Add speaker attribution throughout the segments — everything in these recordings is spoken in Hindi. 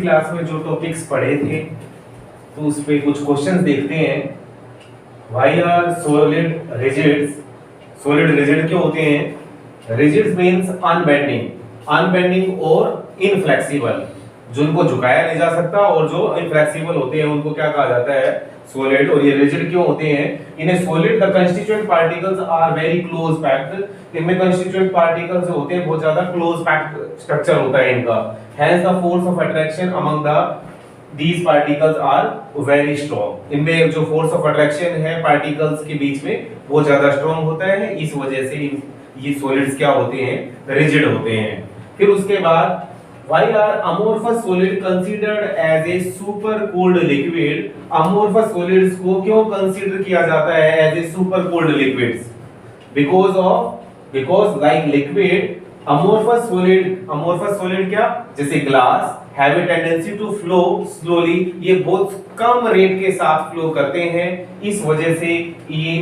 Speaker 1: क्लास में जो टॉपिक्स पढ़े थे तो उस पे कुछ क्वेश्चंस देखते हैं। Why are solid rigids? Solid rigid क्यों होते हैं? रिजिड्स मींस अनबेंडिंग और इनफ्लेक्सिबल, जो उनको झुकाया नहीं जा सकता और जो इनफ्लेक्सिबल होते हैं उनको क्या कहा जाता है? सॉलिड। और ये रिजिड क्यों होते हैं? In a solid the constituent particles are very close packed. इनमें कंस्टिट्यूएंट पार्टिकल्स जो होते हैं बहुत ज्यादा क्लोज पैक्ड स्ट्रक्चर होता है इनका। Hence the force of attraction among these particles are very strong. इनमें जो force of attraction है particles के बीच में वो ज्यादा strong होता है, इस वजह से ये solids क्या होते हैं? rigid होते हैं। फिर उसके बाद why are amorphous solid considered as a super cooled liquid? amorphous solids को क्यों consider किया जाता है as a super cooled liquids? because like liquid amorphous solid क्या? जैसे glass have a tendency to flow slowly, ये बहुत कम रेट के साथ फ्लो करते हैं, इस वजह से ये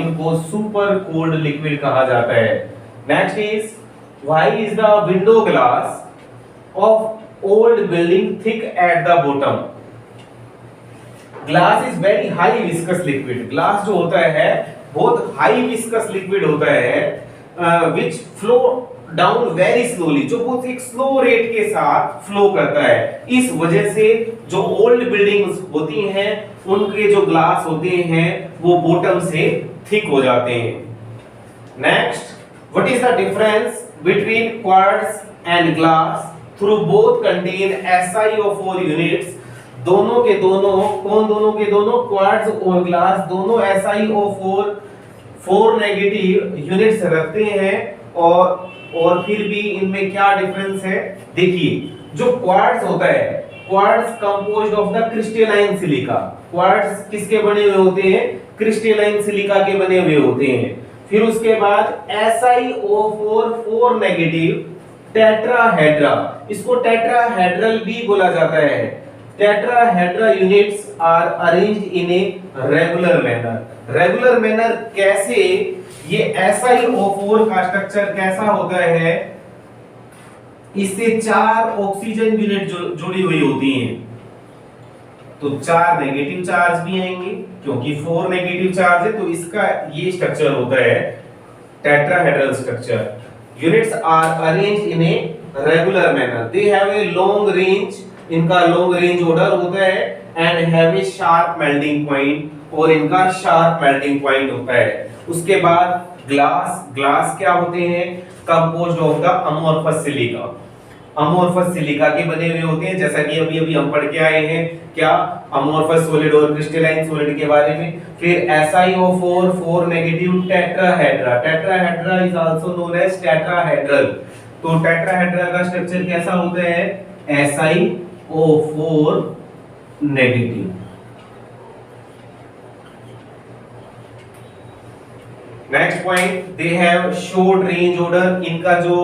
Speaker 1: इनको सुपर कोल्ड लिक्विड कहा जाता है। Next is why is the window glass of old building thick at the bottom? glass is very high viscous liquid. Glass जो होता है बहुत हाई विस्कस लिक्विड होता है which flow down very slowly, जो बहुत एक स्लो रेट के साथ फ्लो करता है। इस वजह से जो ओल्ड बिल्डिंग्स होती हैं उनके जो ग्लास होते हैं वो बॉटम से थिक हो जाते हैं। Next, what is the difference between quartz and glass? Through both contain SiO4 units. दोनों के दोनों क्वार्ट्ज और ग्लास दोनों SiO4 नेगेटिव यूनिट्स रखते हैं और फिर भी इनमें क्या डिफरेंस है? देखिए, जो क्वार्ट्ज होता है, quartz composed of the crystalline silica. Quartz किसके बने हुए होते हैं? क्रिस्टलाइन सिलिका के बने हुए होते हैं। फिर उसके बाद SiO4 नेगेटिव टेट्राहेड्रा, इसको टेट्राहेड्रल भी बोला जाता है। Tetrahedra units are arranged in a regular manner. कैसे? ये SiO4 का स्ट्रक्चर कैसा होता है? इससे 4 ऑक्सीजन यूनिट जुड़ी हुई होती हैं, तो 4 नेगेटिव चार्ज भी आएंगे क्योंकि 4 नेगेटिव चार्ज है, तो इसका ये स्ट्रक्चर होता है tetrahedral structure. Units are arranged in a regular manner. They have a long range, इनका लॉन्ग रेंज ऑर्डर होता है and have a sharp melting point, और इनका शार्प मेल्टिंग पॉइंट होता है। उसके बाद ग्लास क्या होते हैं? Composed of the amorphous silica. Amorphous silica के बने हुए होते हैं, जैसा कि अभी हम पढ़ के आए हैं क्या? अमोर्फस सॉलिड और क्रिस्टलाइन सॉलिड के बारे में। फिर SiO4 negative tetrahedra is also known as tetrahedral. तो टेट्राहेड्रा का स्ट्रक्चर कैसा होता है? SiO4 negative. Next point, they have short range order. इनका जो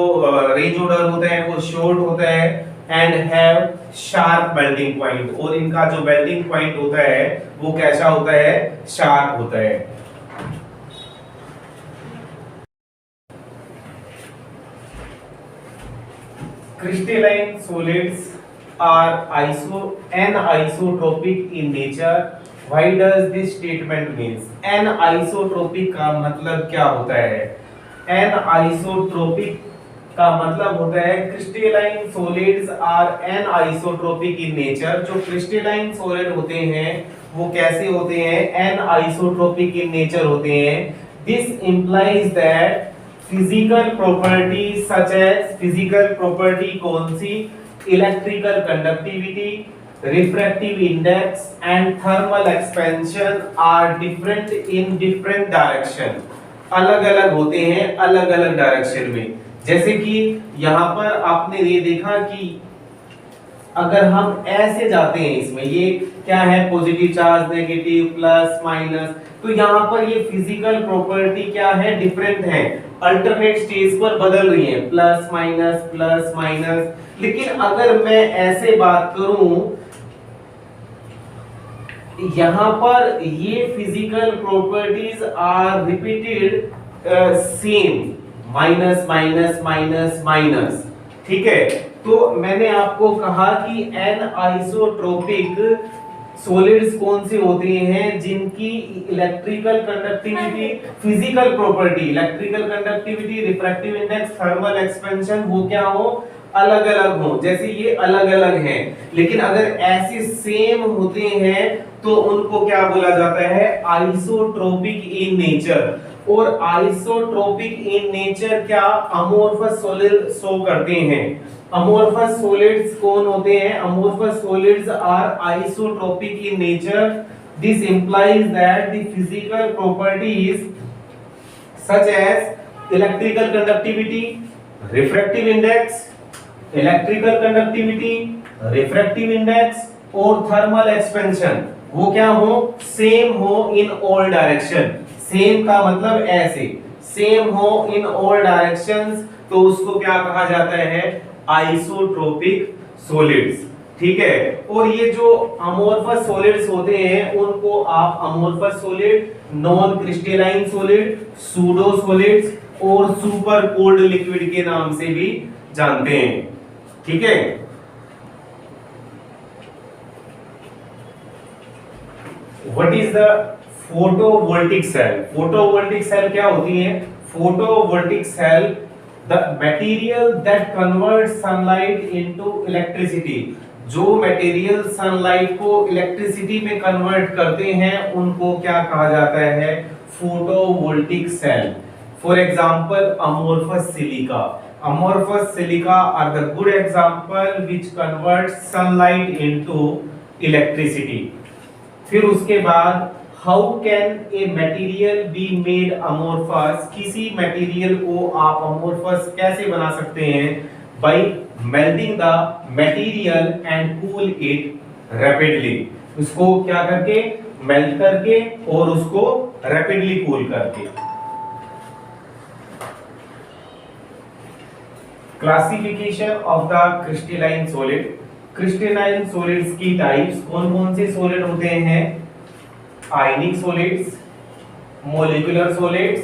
Speaker 1: रेंज ऑर्डर होता है वो शॉर्ट होता है and have sharp melting point, और इनका जो मेल्टिंग पॉइंट होता है वो कैसा होता है? शार्प होता है। Crystalline solids are anisotrophic in nature. Why does this statement means? Anisotropic का मतलब क्या होता है? Anisotropic का मतलब होता है crystalline solids are anisotrophic in nature. जो क्रिस्टलाइन सॉलिड होते हैं वो कैसे होते हैं? anisotrophic in nature होते हैं। This implies that physical properties such as physical property कौन सी? Electrical conductivity, refractive index and thermal expansion are different in different direction. अलग-अलग होते हैं अलग-अलग डायरेक्शन में। जैसे कि यहाँ पर आपने ये देखा कि अगर हम ऐसे जाते हैं, इसमें ये क्या है? Positive charge, negative, plus, minus. तो यहाँ पर ये फिजिकल प्रॉपर्टी क्या है? डिफरेंट है, अल्टरनेट स्टेज पर बदल रही है, प्लस माइनस। लेकिन अगर मैं ऐसे बात करूं, यहाँ पर ये physical properties are repeated same, minus, ठीक है। तो मैंने आपको कहा कि एन आइसोट्रोपिक सॉलिड्स कौन से होते हैं जिनकी electrical conductivity, physical property, electrical conductivity, refractive index, thermal expansion वो क्या हो, अलग अलग हो। जैसे ये अलग अलग हैं, लेकिन अगर ऐसे सेम होते हैं तो उनको क्या बोला जाता है, आइसोट्रोपिक इन नेचर। और आइसोट्रोपिक इन नेचर क्या, अमोर्फस सॉलिड शो करते हैं। अमोर्फस सॉलिड्स कौन होते हैं, amorphous solids are isotropic in nature. This implies that the physical properties such as electrical conductivity, refractive index, electrical conductivity, refractive index और thermal expansion वो क्या हो, सेम हो इन ऑल डायरेक्शन। सेम का मतलब ऐसे, सेम हो इन ऑल डायरेक्शंस, तो उसको क्या कहा जाता है, आइसोट्रोपिक सॉलिड्स। ठीक है। और ये जो अमोर्फस सॉलिड्स होते हैं उनको आप amorphous solid, non crystalline solid, pseudo solids और सुपर कोल्ड लिक्विड के नाम से भी जानते हैं। ठीक है। What is the photovoltaic cell? Photovoltaic cell क्या होती है? Photovoltaic cell the material that converts sunlight into electricity. जो मटेरियल सनलाइट को इलेक्ट्रिसिटी में कन्वर्ट करते हैं उनको क्या कहा जाता है, photovoltaic cell. For example amorphous silica. Amorphous silica are the good example which converts sunlight into electricity. फिर उसके बाद how can a material be made amorphous? किसी मटेरियल को आप अमोर्फस कैसे बना सकते हैं? Bye melting the material and cool it rapidly. उसको क्या करके, मेल्ट करके और उसको रैपिडली कूल करके। Classification of the crystalline solid. Crystalline solids की टाइप्स कौन कौन से सॉलिड होते हैं? आयनिक सॉलिड्स, मॉलिक्यूलर सॉलिड्स,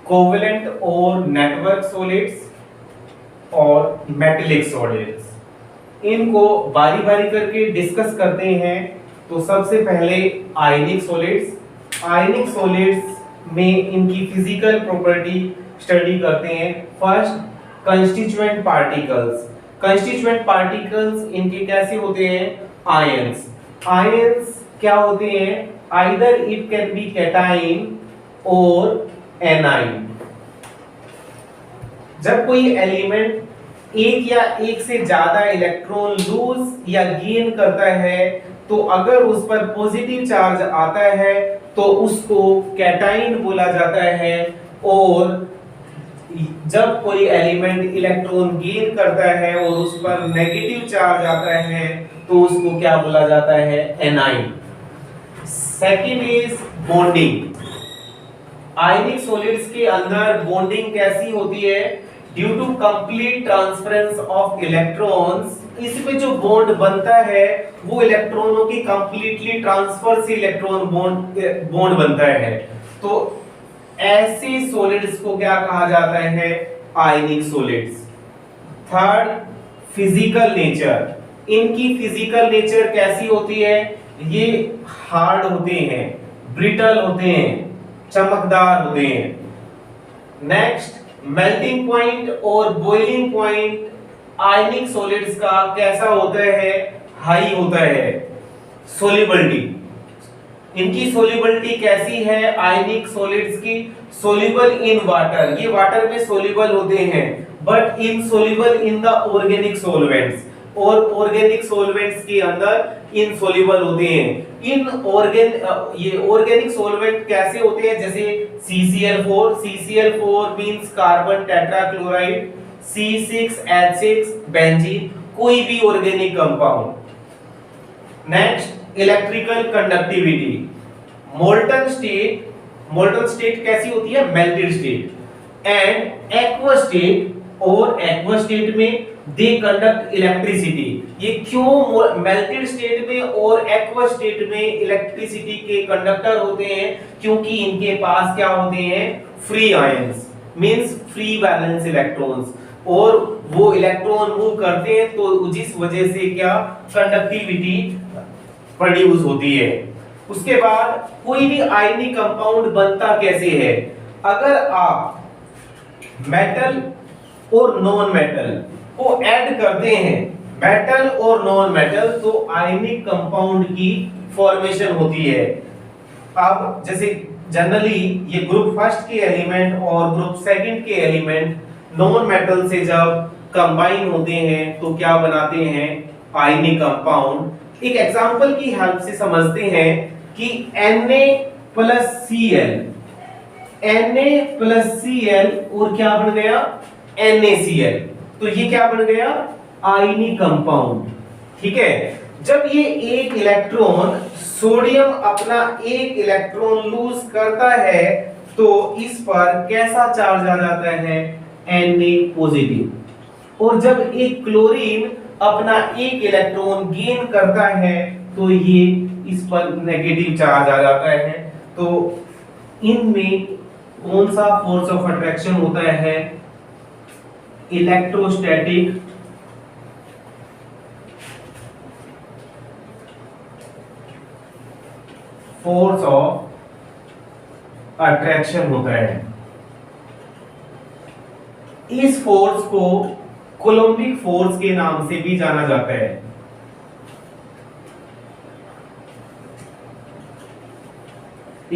Speaker 1: कोवेलेंट और नेटवर्क सॉलिड्स और मेटेलिक सॉलिड्स। इनको बारी बारी करके डिस्कस करते हैं। तो सबसे पहले आयनिक सॉलिड्स। आयनिक सॉलिड्स में इनकी फिजिकल प्रॉपर्टी स्टडी करते हैं। First, constituent particles. Constituent particles इनके कैसे होते हैं? आयंस। आयंस क्या होते हैं? Either it can be cation और एनाइन। जब कोई एलिमेंट एक या एक से ज्यादा इलेक्ट्रॉन लूज या गेन करता है तो अगर उस पर पॉजिटिव चार्ज आता है तो उसको कैटाइन बोला जाता है, और जब कोई एलिमेंट इलेक्ट्रॉन गेन करता है और उस पर नेगेटिव चार्ज आता है तो उसको क्या बोला जाता है? Anion. Second is bonding. Ionic solids के अंदर बॉन्डिंग कैसी होती है? Due to complete transference of electrons. इसमें जो बॉन्ड बनता है वो इलेक्ट्रॉनों की कंप्लीटली ट्रांसफर से इलेक्ट्रॉन बॉन्ड बनता है। तो ऐसे सॉलिड्स को क्या कहा जाता है? आयनिक सॉलिड्स। Third, physical nature. इनकी फिजिकल नेचर कैसी होती है? ये हार्ड होते हैं, ब्रिटल होते हैं, चमकदार होते हैं। नेक्स्ट, मेल्टिंग पॉइंट और बॉइलिंग पॉइंट आयनिक सॉलिड्स का कैसा होता है? हाई होता है। सोल्युबिलिटी, इनकी सोल्युबिलिटी कैसी है? आयनिक सॉलिड्स की सोल्यूबल इन वाटर। ये वाटर में सोल्यूबल होते हैं but insoluble in the organic solvents, और ऑर्गेनिक सॉल्वेंट्स के अंदर इनसोल्यूबल होते हैं। ये ऑर्गेनिक सॉल्वेंट कैसे होते हैं? जैसे CCl4। CCl4 means carbon tetrachloride, C6H6 benzene, कोई भी organic compound. Next, electrical conductivity. Molten state कैसी होती है? Melted state. And aqua state, और एक्वा स्टेट में दे कंडक्ट इलेक्ट्रिसिटी। ये क्यों मेल्टेड स्टेट में और एक्वा स्टेट में इलेक्ट्रिसिटी के कंडक्टर होते हैं? क्योंकि इनके पास क्या होते हैं? Free ions, means free valence electrons. और वो इलेक्ट्रॉन मूव करते हैं तो जिस वजह से क्या कंडक्टिविटी प्रोड्यूस होती है। उसके बाद कोई भी आयनिक कंपाउंड बनता कैसे है, अगर आप मेटल और नॉन मेटल को ऐड करते हैं, मेटल और नॉन मेटल, तो आयनिक कंपाउंड की फॉर्मेशन होती है। अब जैसे जनरली ये ग्रुप फर्स्ट के एलिमेंट और ग्रुप सेकंड के एलिमेंट नॉन मेटल से जब कंबाइन होते हैं तो क्या बनाते हैं, आयनिक कंपाउंड। एक एग्जांपल की हेल्प से समझते हैं कि Na+Cl, Na+Cl और क्या बन गया, NaCl, तो ये क्या बन गया, आयनिक कंपाउंड। ठीक है, जब ये एक इलेक्ट्रॉन सोडियम अपना एक इलेक्ट्रॉन लूज करता है तो इस पर कैसा चार्ज आ जाता है, Na पॉजिटिव। और जब एक क्लोरीन अपना एक इलेक्ट्रॉन गेन करता है तो ये इस पर नेगेटिव चार्ज आ जाता है। तो इनमें कौन सा फोर्स ऑफ अट्रैक्शन होता है, इलेक्ट्रोस्टैटिक फोर्स ऑफ अट्रैक्शन होता है। इस फोर्स को कोलम्बिक फोर्स के नाम से भी जाना जाता है।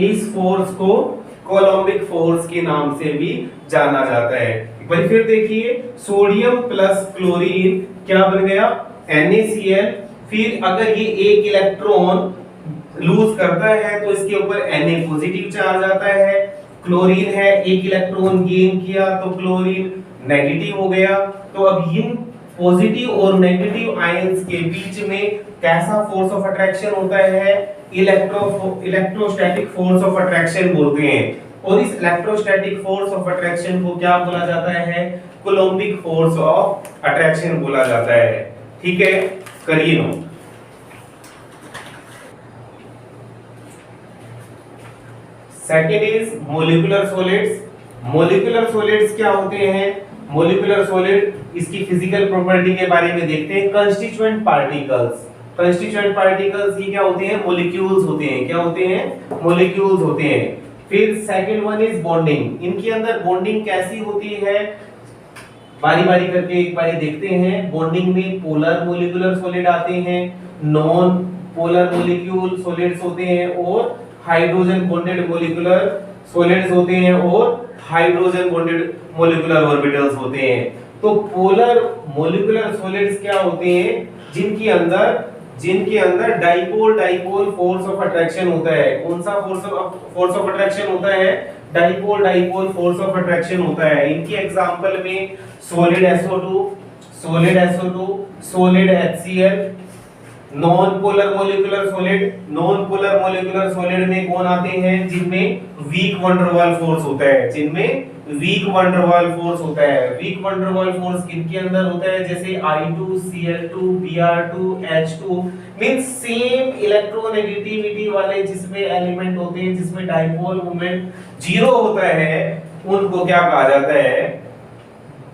Speaker 1: इस फोर्स को कोलम्बिक फोर्स के नाम से भी जाना जाता है। एक बार फिर देखिए, सोडियम प्लस क्लोरीन क्या बन गया, NaCl। फिर अगर ये एक इलेक्ट्रॉन लूज करता है तो इसके ऊपर Na पॉजिटिव चार्ज आता है। क्लोरीन है, एक इलेक्ट्रॉन गेन किया तो क्लोरीन नेगेटिव हो गया। तो अब इन पॉजिटिव और नेगेटिव आयंस के बीच में कैसा फोर्स ऑफ अट्रैक्शन होता है, इलेक्ट्रोस्टैटिक फोर्स ऑफ अट्रैक्शन बोलते हैं। और इस इलेक्ट्रोस्टैटिक फोर्स ऑफ अट्रैक्शन को क्या बोला जाता है, कोलम्बिक फोर्स ऑफ अट्रैक्शन बोला जाता है। ठीक है, करिए note. Second is molecular solids. Molecular solids क्या होते हैं, मोलिकुलर सॉलिड, इसकी फिजिकल प्रॉपर्टी के बारे में देखते हैं। कंस्टिट्यूएंट पार्टिकल्स, कंस्टिट्यूएंट पार्टिकल्स ये क्या होते हैं, मॉलिक्यूल्स होते हैं। क्या होते हैं, मॉलिक्यूल्स होते हैं। फिर सेकंड वन इज बॉन्डिंग। इनके अंदर बॉन्डिंग कैसी होती है, बारी बारी करके एक बारी देखते हैं। बॉन्डिंग में पोलर मॉलिक्यूलर सॉलिड आते हैं, नॉन पोलर मॉलिक्यूल सॉलिड्स होते हैं, और हाइड्रोजन बॉन्डेड मॉलिक्यूलर सॉलिड्स होते हैं, और हाइड्रोजन बॉन्डेड मॉलिक्यूलर ऑर्बिटल्स होते हैं। तो पोलर मॉलिक्यूलर सॉलिड्स क्या होते हैं, जिनके अंदर dipole dipole force of attraction होता है। कौन सा फोर्स ऑफ अट्रैक्शन होता है, dipole dipole force of attraction होता है। इनकी एग्जांपल में solid SO2, solid SO2, solid HCl। Non polar molecular solid, non polar molecular solid में कौन आते हैं, जिनमें weak van der Waals force होता है, जिनमें weak van der Waals force होता है। Weak van der Waals force किनके अंदर होता है, जैसे I2, Cl2, Br2, H2, means same electronegativity वाले जिसमें एलिमेंट होते हैं, जिसमें डाइपोल मोमेंट जीरो होता है, उनको क्या कहा जाता है,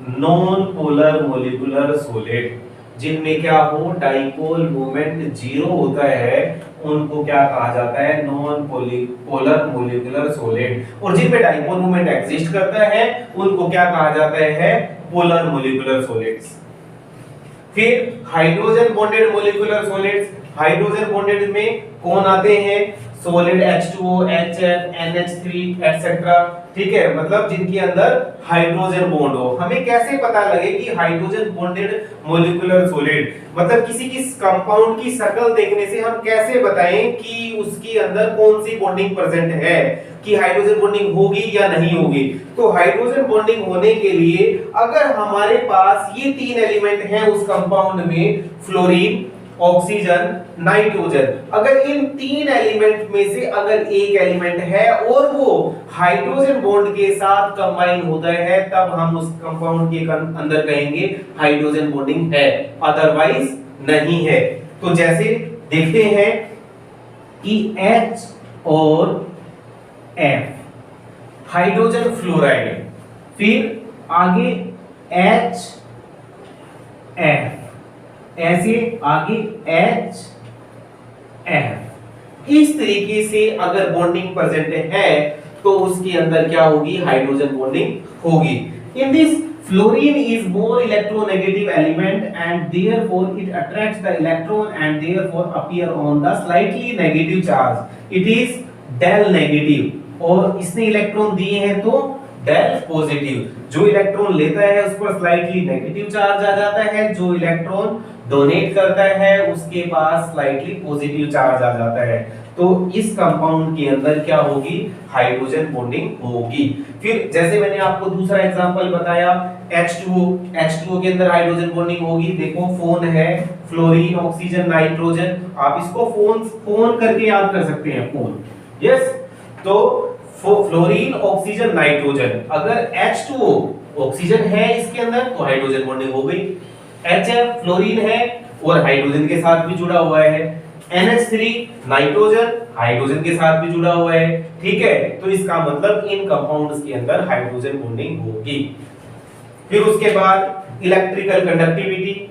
Speaker 1: नॉन पोलर मॉलिक्यूलर सॉलिड। जिनमें क्या हो, डाइपोल मोमेंट जीरो होता है, उनको क्या कहा जाता है, नॉन पोलर मॉलिक्यूलर सॉलिड। और जिनमें डाइपोल मोमेंट एग्जिस्ट करता है उनको क्या कहा जाता है, पोलर मॉलिक्यूलर सॉलिड्स। फिर hydrogen bonded molecular solids. Hydrogen bonded में कौन आते हैं, solid H2O, HF, NH3 etcetera. ठीक है, मतलब जिनके अंदर हाइड्रोजन बॉन्ड हो। हमें कैसे पता लगे कि हाइड्रोजन बॉन्डेड मॉलिक्यूलर सॉलिड, मतलब किसी की कंपाउंड की शक्ल देखने से हम कैसे बताएं कि उसके अंदर कौन सी बॉन्डिंग प्रेजेंट है, कि हाइड्रोजन बॉन्डिंग होगी या नहीं होगी। तो हाइड्रोजन बॉन्डिंग होने के लिए अगर हमारे पास ये तीन एलिमेंट हैं उस कंपाउंड में, फ्लोरीन, ऑक्सीजन, नाइट्रोजन, अगर इन तीन एलिमेंट में से अगर एक एलिमेंट है और वो हाइड्रोजन बॉन्ड के साथ कंबाइन होता है, तब हम उस कंपाउंड के अंदर कहेंगे हाइड्रोजन बॉन्डिंग है, अदरवाइज नहीं है। तो जैसे देखते हैं कि H और F हाइड्रोजन फ्लोराइड, फिर आगे एच एफ, ऐसे आगे एच एफ। इस तरीके से अगर बॉन्डिंग प्रेजेंट है तो उसके अंदर क्या होगी, हाइड्रोजन बॉन्डिंग होगी। In this fluorine is more electronegative element and therefore it attracts the electron and therefore appear on the slightly negative charge. It is del negative और इसने इलेक्ट्रॉन दिए हैं तो del पॉजिटिव। जो इलेक्ट्रॉन लेता है उस पर स्लाइटली नेगेटिव चार्ज आ जाता है, जो इलेक्ट्रॉन डोनेट करता है उसके पास स्लाइटली पॉजिटिव चार्ज आ जाता है। तो इस कंपाउंड के अंदर क्या होगी, हाइड्रोजन बॉन्डिंग होगी। फिर जैसे मैंने आपको दूसरा एग्जांपल बताया H2O, H2O के अंदर हाइड्रोजन बॉन्डिंग होगी। देखो फोन है, फ्लोरीन ऑक्सीजन नाइट्रोजन, आप इसको फोन करके याद कर सकते हैं, फोन। यस, तो फ्लोरीन ऑक्सीजन नाइट्रोजन, अगर H2O ऑक्सीजन है इसके अंदर तो हाइड्रोजन बॉन्डिंग हो गई। HF फ्लोरीन है और हाइड्रोजन के साथ भी जुड़ा हुआ है। NH3 नाइट्रोजन हाइड्रोजन के साथ भी जुड़ा हुआ है। ठीक है, तो इसका मतलब इन कंपाउंड्स के अंदर हाइड्रोजन बॉन्डिंग होगी। फिर उसके बाद इलेक्ट्रिकल कंडक्टिविटी,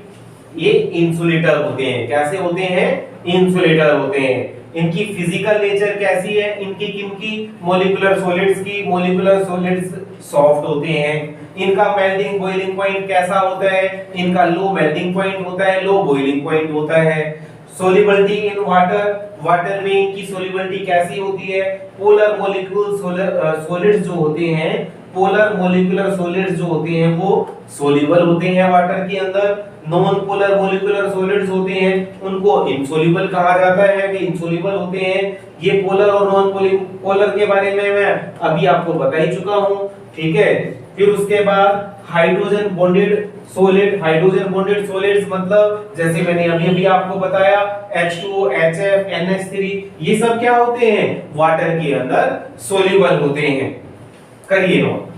Speaker 1: ये इंसुलेटर होते हैं। कैसे होते हैं, इंसुलेटर होते हैं। इनकी फिजिकल नेचर कैसी है, इनकी किनकी, मॉलिक्यूलर सॉलिड्स की। मॉलिक्यूलर सॉलिड्स सॉफ्ट होते हैं। इनका मेल्टिंग बॉइलिंग पॉइंट कैसा होता है, इनका लो मेल्टिंग पॉइंट होता है, लो बॉइलिंग पॉइंट होता है। सोलिबिलिटी इन वाटर, वाटर में इनकी सोलिबिलिटी कैसी होती है, पोलर मॉलिक्यूल सॉलिड्स जो होते हैं, पोलर मॉलिक्यूलर सॉलिड्स जो होते हैं वो सोल्यूबल होते हैं वाटर के अंदर। नॉन पोलर मॉलिक्यूलर सॉलिड्स होते हैं उनको इनसोल्यूबल कहा जाता है, वे इनसोल्यूबल होते हैं। ये पोलर और नॉन पोलर के बारे में मैं अभी आपको बता ही चुका हूं। ठीक है, फिर उसके बाद hydrogen bonded solid, hydrogen bonded solids मतलब जैसे मैंने अभी आपको बताया H2O, HF, NH3, ये सब क्या होते हैं, वाटर के अंदर सोल्यूबल होते हैं। करिए note.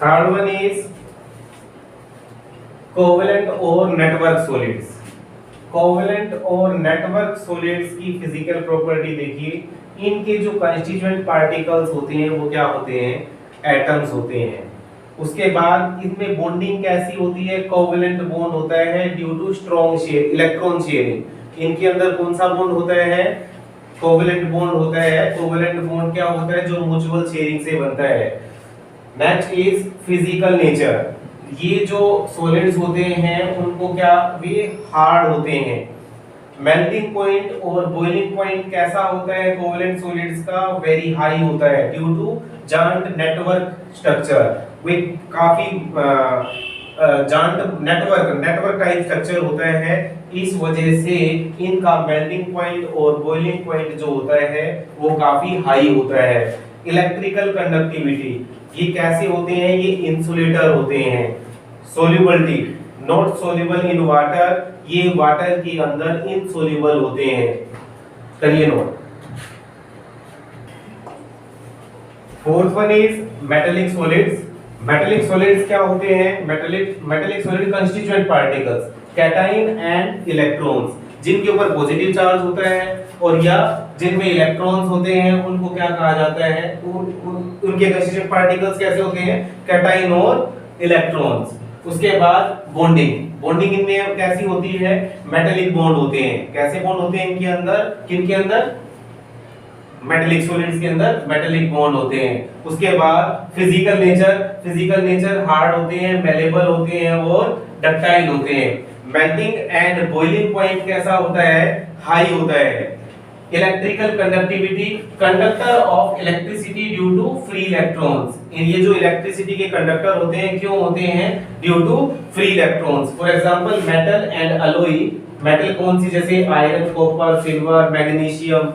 Speaker 1: Third one is covalent और नेटवर्क सॉलिड्स। कोवेलेंट और नेटवर्क सॉलिड्स की फिजिकल प्रॉपर्टी देखिए। इनके जो कंस्टिट्यूएंट पार्टिकल्स होते हैं वो क्या होते हैं, एटम्स होते हैं। उसके बाद इनमें बॉन्डिंग कैसी होती है, कोवेलेंट बॉन्ड होता है due to strong share, electron sharing. इनके अंदर कौन सा बॉन्ड होता है, कोवेलेंट बॉन्ड होता है। कोवेलेंट बॉन्ड क्या होता है, जो म्यूचुअल शेयरिंग से बनता है। Next is physical nature. ये जो सॉलिड्स होते हैं उनको क्या, वे हार्ड होते हैं। मेल्टिंग पॉइंट और बॉइलिंग पॉइंट कैसा होता है कोवेलेंट सॉलिड्स का, वेरी हाई होता है due to joint network structure. वे काफी जॉइंट नेटवर्क टाइप स्ट्रक्चर होता है। इस वजह से इनका मेल्टिंग पॉइंट और बॉइलिंग पॉइंट जो होता है वो काफी हाई होता है। इलेक्ट्रिकल कंडक्टिविटी, ये कैसे होते हैं, ये इंसुलेटर होते हैं। Solubility, not soluble in water, ये वाटर के अंदर इनसोल्यूबल होते हैं। करिए note. Fourth one is metallic solids. Metallic solids क्या होते हैं, metallic solid constituent particles, cation and electrons, जिनके ऊपर पॉजिटिव चार्ज होता है और या जिनमें इलेक्ट्रॉन्स होते हैं उनको क्या कहा जाता है, उनके कंस्टिट्यूएंट पार्टिकल्स कैसे होते हैं, कैटाइन और इलेक्ट्रॉन्स। उसके बाद बॉन्डिंग इनमें कैसी होती है, मेटेलिक बॉन्ड होते हैं। कैसे बॉन्ड होते हैं इनके अंदर, किनके अंदर, मेटेलिक सॉलिड्स के अंदर मेटेलिक बॉन्ड होते हैं। उसके बाद फिजिकल नेचर हार्ड होते हैं, मेलेबल होते हैं और डक्टाइल होते हैं। मेल्टिंग एंड बॉइलिंग पॉइंट कैसा होता है, हाई होता है। Electrical conductivity, conductor of electricity due to free electrons. ये जो इलेक्ट्रिसिटी के कंडक्टर होते हैं क्यों होते हैं, due to free electrons. For example metal and alloy, metal कौन सी, जैसे आयरन, कॉपर, सिल्वर, मैग्नीशियम,